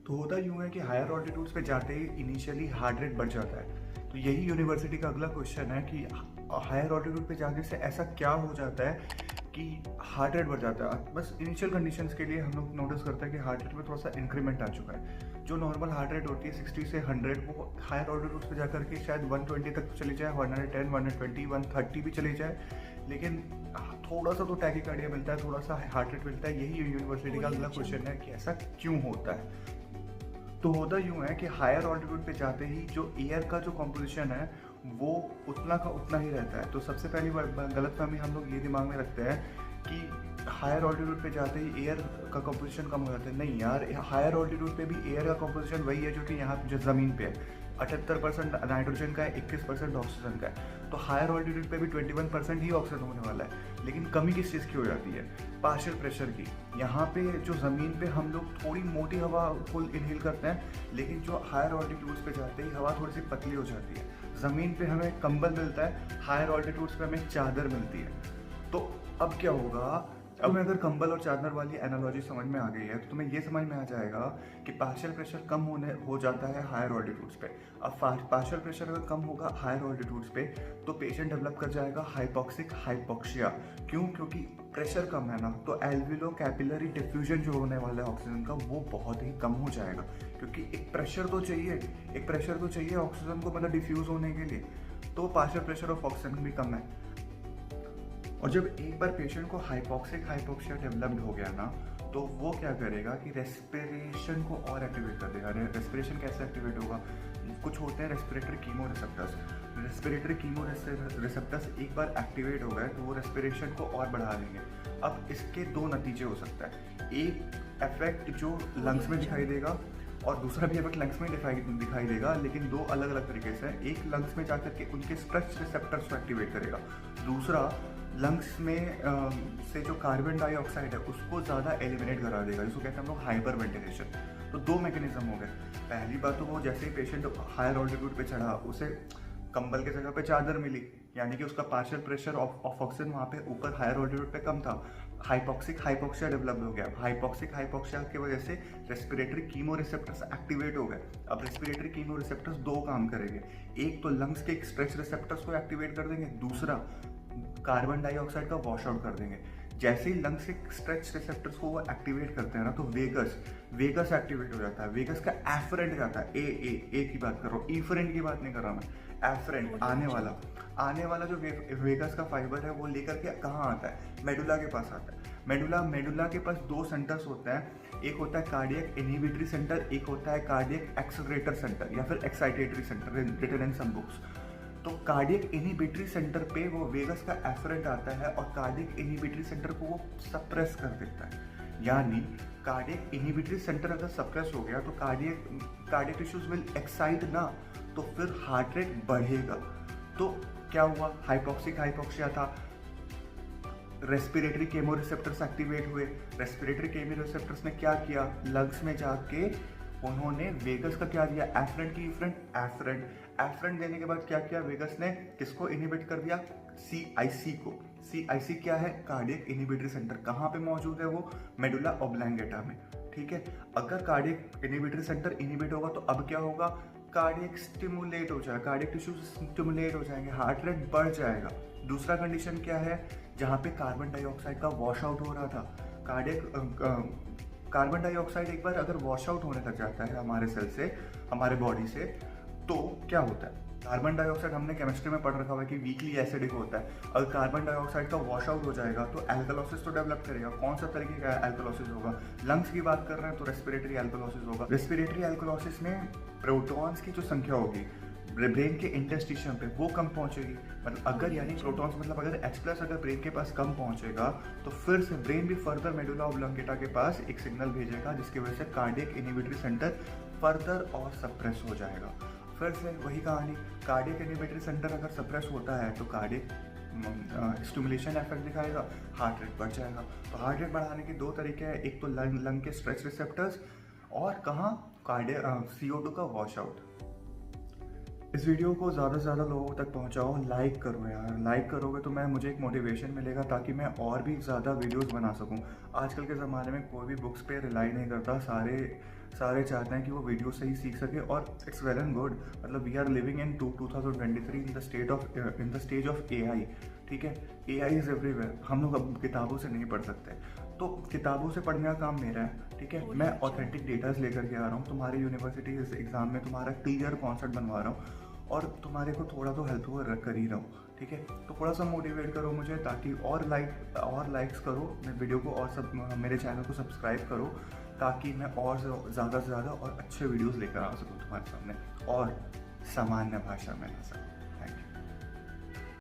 तो होता यूँ है कि हायर ऑल्टीट्यूड्स पे जाते ही इनिशियली हार्ट रेट बढ़ जाता है। तो यही यूनिवर्सिटी का अगला क्वेश्चन है कि हायर ऑल्टीट्यूड पे जाने से ऐसा क्या हो जाता है कि हार्ट रेट बढ़ जाता है। बस इनिशियल कंडीशंस के लिए हम लोग नोटिस करते हैं कि हार्ट रेट में थोड़ा सा इंक्रीमेंट आ चुका है। जो नॉर्मल हार्ट रेट होती है 60 से 100, वो हायर ऑल्टीट्यूड्स पे जाकर के शायद 120 तक चली जाए, 110, 120, 130 भी चली जाए। लेकिन थोड़ा सा तो टैकीकार्डिया मिलता है, थोड़ा सा हार्ट रेट मिलता है। यही यूनिवर्सिटी का अगला क्वेश्चन है कि ऐसा क्यों होता है। तो होता यूँ है कि हायर ऑल्टीट्यूड पे जाते ही जो एयर का जो कॉम्पोजिशन है वो उतना का उतना ही रहता है। तो सबसे पहली गलतफहमी हम लोग ये दिमाग में रखते हैं कि हायर ऑल्टीट्यूड पे जाते ही एयर का कॉम्पोजिशन कम हो जाता है। नहीं यार, हायर ऑल्टीट्यूड पे भी एयर का कॉम्पोजिशन वही है जो कि यहाँ जो ज़मीन पे है। 78% नाइट्रोजन का है, 21% ऑक्सीजन का है। तो हायर ऑल्टीट्यूड पे भी 21% ही ऑक्सीजन होने वाला है। लेकिन कमी किस चीज़ की हो जाती है? पार्शियल प्रेशर की। यहाँ पे जो ज़मीन पे हम लोग थोड़ी मोटी हवा को इनहेल करते हैं, लेकिन जो हायर ऑल्टीट्यूड्स पे जाते ही हवा थोड़ी सी पतली हो जाती है। ज़मीन पे हमें कंबल मिलता है, हायर ऑल्टीट्यूड्स पे हमें चादर मिलती है। तो अब क्या होगा? अब मैं अगर कंबल और चादर वाली एनालॉजी समझ में आ गई है तो तुम्हें ये समझ में आ जाएगा कि पार्शियल प्रेशर कम हो जाता है हायर ऑल्टीट्यूड्स पे। अब पार्शियल प्रेशर अगर कम होगा हायर ऑल्टीट्यूड्स पे तो पेशेंट डेवलप कर जाएगा हाइपॉक्सिक हाइपोक्सिया। क्यों? क्योंकि प्रेशर कम है ना, तो एल्विलो कैपिलरी डिफ्यूजन जो होने वाला है ऑक्सीजन का वो बहुत ही कम हो जाएगा। क्योंकि एक प्रेशर तो चाहिए ऑक्सीजन को मतलब डिफ्यूज होने के लिए। तो पार्शियल प्रेशर ऑफ ऑक्सीजन भी कम है। और जब एक बार पेशेंट को हाइपॉक्सिक हाइपोक्सिया डेवलप्ड हो गया ना, तो वो क्या करेगा कि रेस्पिरेशन को और एक्टिवेट कर देगा। रेस्पिरेशन कैसे एक्टिवेट होगा? कुछ होते हैं respiratory chemo receptors. Respiratory chemo receptors एक बार एक्टिवेट हो गए तो वो रेस्पिरेशन को और बढ़ा देंगे। अब इसके दो नतीजे हो सकता है। एक इफेक्ट जो लंग्स में दिखाई देगा और दूसरा भी इफेक्ट लंग्स में दिखाई देगा, लेकिन दो अलग अलग तरीके से। एक लंग्स में जाकर के उनके स्ट्रेच रिसेप्टर्स को एक्टिवेट करेगा, दूसरा लंग्स में से जो कार्बन डाइऑक्साइड है उसको ज़्यादा एलिमिनेट करा देगा, जिसको कहते हैं हम लोग हाइपर वेंटिलेशन। तो दो मैकेनिज्म हो गए। पहली बात तो वो जैसे ही पेशेंट हायर ऑल्टीट्यूड पे चढ़ा उसे कंबल के जगह पे चादर मिली, यानी कि उसका पार्शियल प्रेशर ऑफ ऑक्सीजन वहाँ पे ऊपर हायर ऑल्टीट्यूड पे कम था। हाइपॉक्सिक हाइपोक्सिया डेवलप हो गया। हाइपॉक्सिक हाइपोक्सिया की वजह से रेस्पिरेटरी कीमो रिसेप्टर्स एक्टिवेट हो गए। अब रेस्पिरेटरी कीमो रिसेप्टर्स दो काम करेंगे। एक तो लंग्स के स्ट्रेच रिसेप्टर्स को एक्टिवेट कर देंगे, दूसरा कार्बन डाइऑक्साइड का वॉश आउट कर देंगे। जैसे ही लंग्स के स्ट्रेच रिसेप्टर्स को वो एक्टिवेट करते हैं ना, तो वेगस एक्टिवेट हो जाता है। वेगस का एफरेंट जाता है। ए की बात कर रहा हूँ, ईफरेंट की बात नहीं कर रहा मैं। एफरेंट आने वाला जो वेगस का फाइबर है वो लेकर के कहाँ आता है? मेडुला के पास आता है। मेडुला के पास दो सेंटर्स होते हैं। एक होता है कार्डियक इनहिबिटरी सेंटर, एक होता है कार्डियक एक्सेलरेटर सेंटर या फिर excitatory centre, written in some books. तो कार्डियक इनहिबिटरी सेंटर पे वो वेगस का एफरेंट आता है और कार्डियक इनहिबिटरी सेंटर को वो सप्रेस कर देता है। यानी कार्डियक इनहिबिटरी सेंटर अगर सप्रेस हो गया तो कार्डियक टिश्यूज विल एक्साइट ना, तो फिर हार्ट रेट बढ़ेगा। तो क्या हुआ? हाइपॉक्सिक हाइपोक्सिया था, रेस्पिरेटरी केमो रिसेप्टर्स एक्टिवेट हुए। रेस्पिरेटरी केमो रिसेप्टर्स ने क्या किया? लंग्स में जाके उन्होंने वेगस का क्या दिया? एफरेंट की एफरेंट देने के बाद क्या किया? वेगस ने किसको इनहिबिट कर दिया? सीआईसी को। सीआईसी क्या है? Cardiac inhibitory centre. कहाँ पे मौजूद है वो? मेडुला ऑब्लैंगेटा में। ठीक है, अगर कार्डियक इनहिबिटरी सेंटर इनहिबिट होगा तो अब क्या होगा? कार्डियक स्टिमुलेट हो जाएगा, कार्डियक टिश्यू स्टिमुलेट हो जाएंगे, हार्ट रेट बढ़ जाएगा। दूसरा कंडीशन क्या है? जहाँ पे कार्बन डाइऑक्साइड का वॉश आउट हो रहा था, कार्बन डाइऑक्साइड एक बार अगर वॉश आउट होने लग जाता है हमारे सेल से, हमारे बॉडी से, तो क्या होता है? कार्बन डाइऑक्साइड हमने केमिस्ट्री में पढ़ रखा हुआ है कि वीकली एसिडिक होता है। अगर कार्बन डाइऑक्साइड का वॉश आउट हो जाएगा तो एल्कलोसिस तो डेवलप करेगा। कौन सा तरीके का एल्कलोसिस होगा? लंग्स की बात कर रहे हैं तो रेस्पिरेटरी एल्कलोसिस होगा। रेस्पिरेटरी एल्कलोसिस में प्रोटॉन्स की जो संख्या होगी ब्रेन के इंटरस्टिशियम पे वो कम पहुंचेगी। मतलब अगर यानी प्रोटॉन्स मतलब अगर H+ अगर ब्रेन के पास कम पहुंचेगा तो फिर से ब्रेन भी फर्दर मेडुला ऑब्लंगेटा के पास एक सिग्नल भेजेगा, जिसकी वजह से कार्डियक इनहिबिटरी सेंटर फर्दर और सप्रेस हो जाएगा। फिर से वही कहानी, कार्डियक इनहिबिटरी सेंटर अगर सप्रेस होता है तो कार्डियक स्टिमुलेशन इफेक्ट दिखाएगा, हार्ट रेट बढ़ जाएगा। तो हार्ट रेट बढ़ाने के दो तरीके हैं, एक तो लंग के स्ट्रेच रिसेप्टर्स और कहाँ? CO2 का वॉश आउट। इस वीडियो को ज़्यादा से ज़्यादा लोगों तक पहुंचाओ, लाइक करो यार, लाइक करोगे तो मुझे एक मोटिवेशन मिलेगा ताकि मैं और भी ज़्यादा वीडियोस बना सकूं। आजकल के ज़माने में कोई भी बुक्स पे रिलाई नहीं करता, सारे सारे चाहते हैं कि वो वीडियो से ही सीख सके, और इट्स वेल एंड गुड। मतलब we are living in 2023 in the stage of AI। ठीक है, AI इज़ एवरीवेयर। हम लोग अब किताबों से नहीं पढ़ सकते, तो किताबों से पढ़ने का काम मेरा है। ठीक है, मैं ऑथेंटिक डेटाज लेकर के आ रहा हूँ तुम्हारी यूनिवर्सिटी एग्जाम में, तुम्हारा क्लियर कॉन्सेप्ट बनवा रहा हूँ और तुम्हारे को थोड़ा तो हेल्प कर ही रहा हूँ। ठीक है, तो थोड़ा सा मोटिवेट करो मुझे, ताकि और लाइक्स करो मेरे वीडियो को, और सब मेरे चैनल को सब्सक्राइब करो, ताकि मैं और ज़्यादा से ज़्यादा और अच्छे वीडियोस लेकर आ सकूँ तुम्हारे सामने और सामान्य भाषा में ला सकूँ।